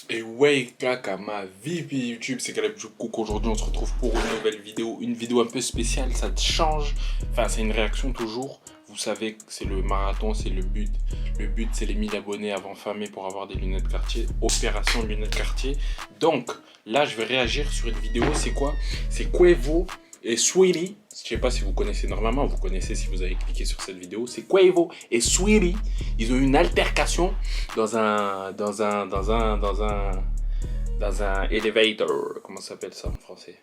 Et ouais, caca, ma vie YouTube, c'est Caleb Cook. Aujourd'hui, on se retrouve pour une nouvelle vidéo. Une vidéo un peu spéciale, ça te change. Enfin, c'est une réaction toujours. Vous savez que c'est le marathon, c'est le but. Le but, c'est les 1000 abonnés avant fermé pour avoir des lunettes Cartier. Opération lunettes Cartier. Donc, là, je vais réagir sur une vidéo. C'est quoi? C'est Quavo et Sweetie. Je sais pas si vous connaissez normalement, vous connaissez si vous avez cliqué sur cette vidéo. C'est Quavo et Sweetie. Ils ont eu une altercation dans un elevator. Comment ça s'appelle ça en français?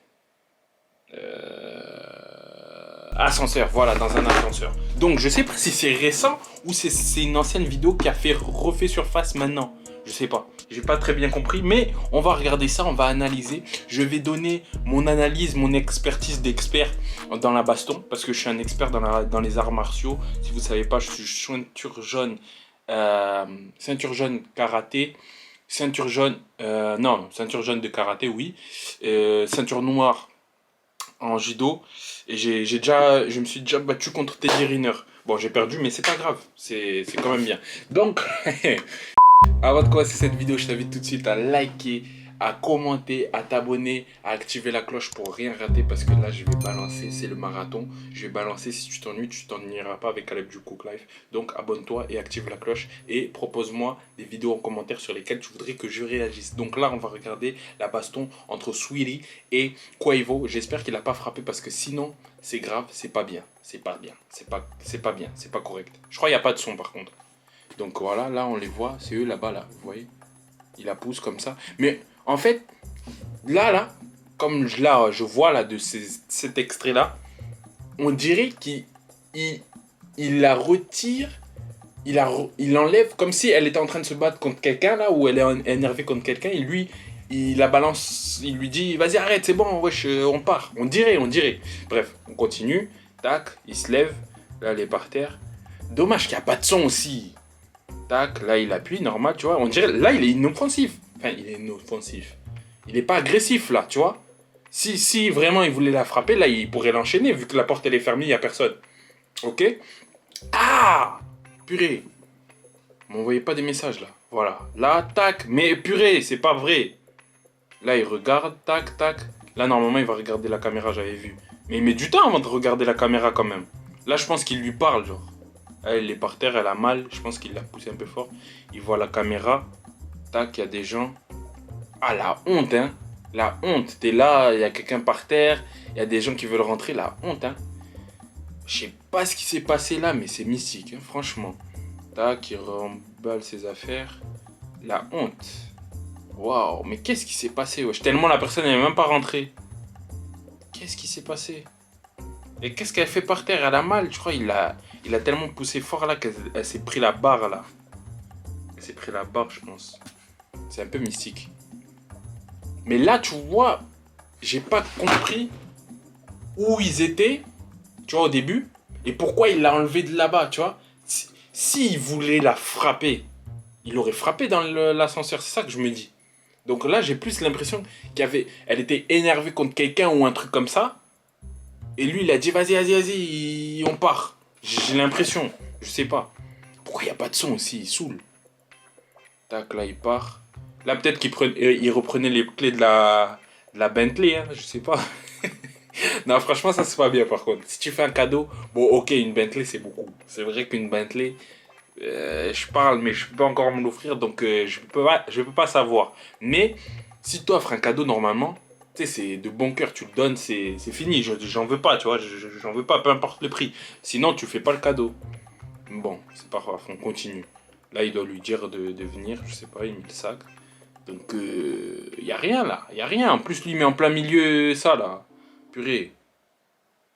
Ascenseur, voilà, dans un ascenseur. Donc, je sais pas si c'est récent ou c'est une ancienne vidéo qui a refait surface maintenant. Je sais pas. J'ai pas très bien compris, mais on va regarder ça, on va analyser. Je vais donner mon analyse, mon expertise d'expert dans la baston, parce que je suis un expert dans les arts martiaux. Si vous savez pas, je suis ceinture jaune karaté, ceinture jaune, non, ceinture jaune de karaté, oui, ceinture noire en judo, et je me suis déjà battu contre Teddy Riner. Bon, j'ai perdu, mais c'est pas grave, c'est quand même bien. Donc, avant de commencer cette vidéo, je t'invite tout de suite à liker, à commenter, à t'abonner, à activer la cloche pour rien rater parce que là je vais balancer, c'est le marathon. Je vais balancer, si tu t'ennuies, tu t'ennuieras pas avec Caleb du Cook Life. Donc abonne-toi et active la cloche et propose-moi des vidéos en commentaire sur lesquelles tu voudrais que je réagisse. Donc là, on va regarder la baston entre Sweetie et Quavo. J'espère qu'il n'a pas frappé parce que sinon, c'est grave, c'est pas bien. C'est pas bien, c'est pas bien, c'est pas correct. Je crois qu'il n'y a pas de son par contre. Donc voilà, là on les voit, c'est eux là-bas, là, vous voyez. Il la pousse comme ça. Mais en fait, comme je vois là de cet extrait-là, on dirait qu'il la retire, il l'enlève comme si elle était en train de se battre contre quelqu'un là, ou elle est énervée contre quelqu'un, et lui, il la balance, il lui dit, vas-y arrête, c'est bon, wesh, on part. On dirait. Bref, on continue, tac, il se lève, là elle est par terre. Dommage qu'il n'y a pas de son aussi. Tac, là il appuie, normal, tu vois. On dirait, là il est inoffensif. Enfin, il est inoffensif. Il est pas agressif là, tu vois. Si vraiment il voulait la frapper, là il pourrait l'enchaîner vu que la porte elle est fermée, il n'y a personne. Ok? Ah! Purée. M'envoyez pas des messages là. Voilà. Là, tac. Mais purée, c'est pas vrai. Là il regarde, tac, tac. Là normalement il va regarder la caméra, j'avais vu. Mais il met du temps avant de regarder la caméra quand même. Là je pense qu'il lui parle, genre. Elle est par terre, elle a mal. Je pense qu'il l'a poussé un peu fort. Il voit la caméra. Tac, il y a des gens. Ah, la honte, hein. La honte. T'es là, il y a quelqu'un par terre. Il y a des gens qui veulent rentrer. La honte, hein. Je sais pas ce qui s'est passé là, mais c'est mystique, hein, franchement. Tac, il remballe ses affaires. La honte. Waouh, mais qu'est-ce qui s'est passé, wesh? Tellement la personne n'est même pas rentrée. Qu'est-ce qui s'est passé? Et qu'est-ce qu'elle fait par terre? Elle a mal, je crois. Il a tellement poussé fort là qu'elle s'est pris la barre là. Elle s'est pris la barre, je pense. C'est un peu mystique. Mais là, tu vois, j'ai pas compris où ils étaient, tu vois, au début, et pourquoi il l'a enlevé de là-bas, tu vois. S'il voulait la frapper, il aurait frappé dans l'ascenseur, c'est ça que je me dis. Donc là, j'ai plus l'impression elle était énervée contre quelqu'un ou un truc comme ça. Et lui, il a dit, vas-y, on part. J'ai l'impression, je sais pas. Pourquoi il n'y a pas de son aussi, il saoule. Tac, là, il part. Là, peut-être il reprenait les clés de la Bentley, hein, je sais pas. Non, franchement, ça, c'est pas bien, par contre. Si tu fais un cadeau, bon, ok, une Bentley, c'est beaucoup. C'est vrai qu'une Bentley, je parle, mais je peux pas encore me l'offrir, donc je peux pas savoir. Mais, si tu offres un cadeau, normalement, tu sais, c'est de bon cœur, tu le donnes, c'est fini. J'en veux pas, tu vois, j'en veux pas, peu importe le prix. Sinon, tu fais pas le cadeau. Bon, c'est pas grave, on continue. Là, il doit lui dire de venir, je sais pas, il met le sac. Donc, y a rien là, y a rien. En plus, lui, il met en plein milieu ça là. Purée,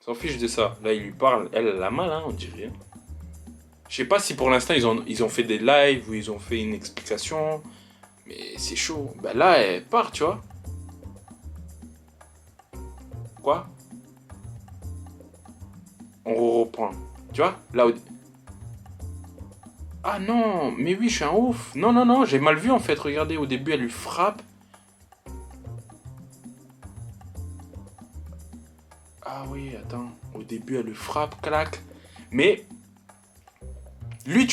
s'en fiche de ça. Là, il lui parle, elle a mal, hein, on dirait. Je sais pas si pour l'instant, ils ont fait des lives ou ils ont fait une explication. Mais c'est chaud. Bah là, elle part, tu vois. Quoi? On reprend. Tu vois? Là, ah non, mais oui, je suis un ouf. Non, j'ai mal vu en fait. Regardez, au début, elle lui frappe. Ah oui, attends. Au début, elle le frappe, clac. Mais lui,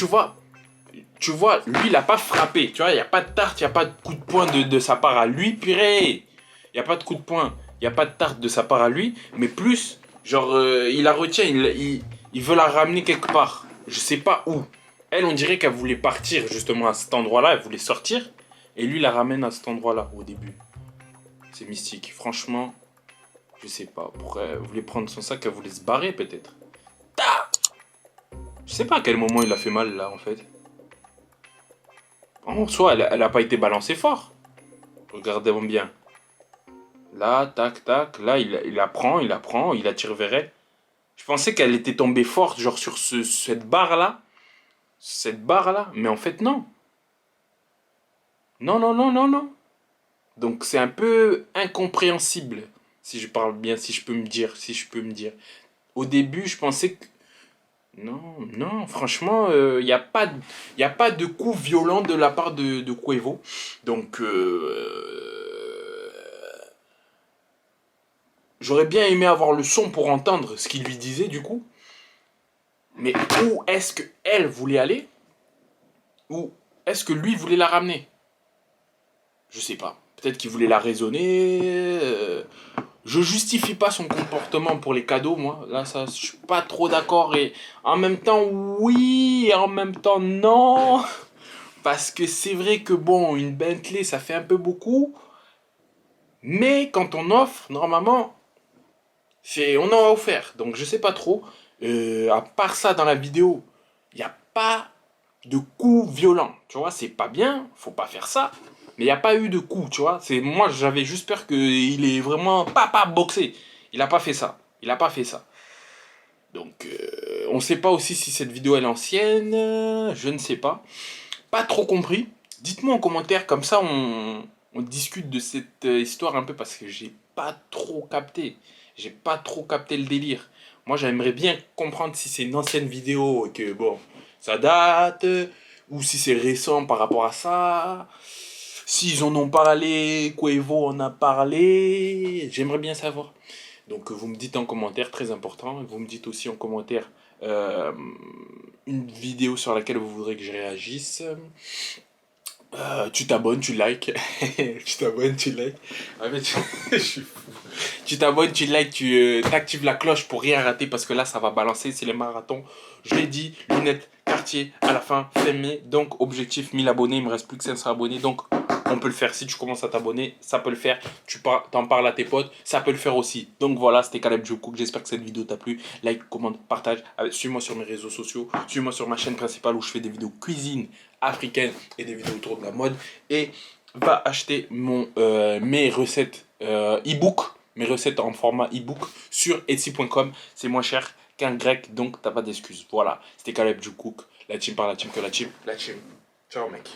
tu vois, lui, il a pas frappé. Tu vois, il n'y a pas de tarte, il n'y a pas de coup de poing de sa part à lui. Purée, il n'y a pas de coup de poing, il n'y a pas de tarte de sa part à lui. Mais plus, genre, il la retient, il veut la ramener quelque part. Je sais pas où. Elle, on dirait qu'elle voulait partir justement à cet endroit-là, elle voulait sortir. Et lui, il la ramène à cet endroit-là au début. C'est mystique. Franchement, je sais pas. Pourquoi elle voulait prendre son sac, elle voulait se barrer peut-être. Je sais pas à quel moment il a fait mal là en fait. En soi, elle a pas été balancée fort. Regardez bien. Là, tac, tac. Là, il la prend, il la tire vers elle. Je pensais qu'elle était tombée forte, genre sur cette barre-là. Cette barre-là. Mais en fait, non. Non, non, non, non, non. Donc, c'est un peu incompréhensible. Si je parle bien, si je peux me dire. Si je peux me dire. Au début, je pensais que. Non, non, franchement, il y a pas de coup violent de la part de Cuevo. Donc, j'aurais bien aimé avoir le son pour entendre ce qu'il lui disait du coup. Mais où est-ce qu'elle voulait aller? Ou est-ce que lui voulait la ramener? Je sais pas. Peut-être qu'il voulait la raisonner. Je justifie pas son comportement pour les cadeaux, moi. Là, ça, je suis pas trop d'accord. Et en même temps, oui, et en même temps, non. Parce que c'est vrai que bon, une Bentley, ça fait un peu beaucoup. Mais quand on offre, normalement, on en a offert. Donc je sais pas trop. À part ça, dans la vidéo, il n'y a pas de coups violents. Tu vois, c'est pas bien. Faut pas faire ça. Mais il n'y a pas eu de coups, tu vois. Moi, j'avais juste peur qu'il ait vraiment pas boxé. Il a pas fait ça. Il a pas fait ça. Donc, on sait pas aussi si cette vidéo elle est ancienne. Je ne sais pas. Pas trop compris. Dites-moi en commentaire, comme ça on discute de cette histoire un peu parce que j'ai pas trop capté. J'ai pas trop capté le délire. Moi j'aimerais bien comprendre si c'est une ancienne vidéo et que bon, ça date, ou si c'est récent par rapport à ça. S'ils en ont parlé, Quavo en a parlé, j'aimerais bien savoir. Donc vous me dites en commentaire, très important. Vous me dites aussi en commentaire euh, une vidéo sur laquelle vous voudrez que je réagisse. Tu t'abonnes, tu likes. Tu t'abonnes, tu likes. Ah, mais je suis fou. Tu t'abonnes, tu likes, tu t'actives la cloche pour rien rater parce que là ça va balancer, c'est les marathons. Je l'ai dit, lunettes, quartier, à la fin, fermé. Donc objectif 1000 abonnés, il me reste plus que 500 abonnés. Donc on peut le faire. Si tu commences à t'abonner, ça peut le faire. T'en parles à tes potes, ça peut le faire aussi. Donc voilà, c'était Caleb Joe-Cook. J'espère que cette vidéo t'a plu. Like, commente, partage. Suis-moi sur mes réseaux sociaux. Suis-moi sur ma chaîne principale où je fais des vidéos cuisine africaine et des vidéos autour de la mode. Et va acheter mes recettes e-book, mes recettes en format e-book sur Etsy.com. C'est moins cher qu'un grec, donc t'as pas d'excuses. Voilà, c'était Caleb Joe-Cook. La team par la team que la team. La team. Ciao mec.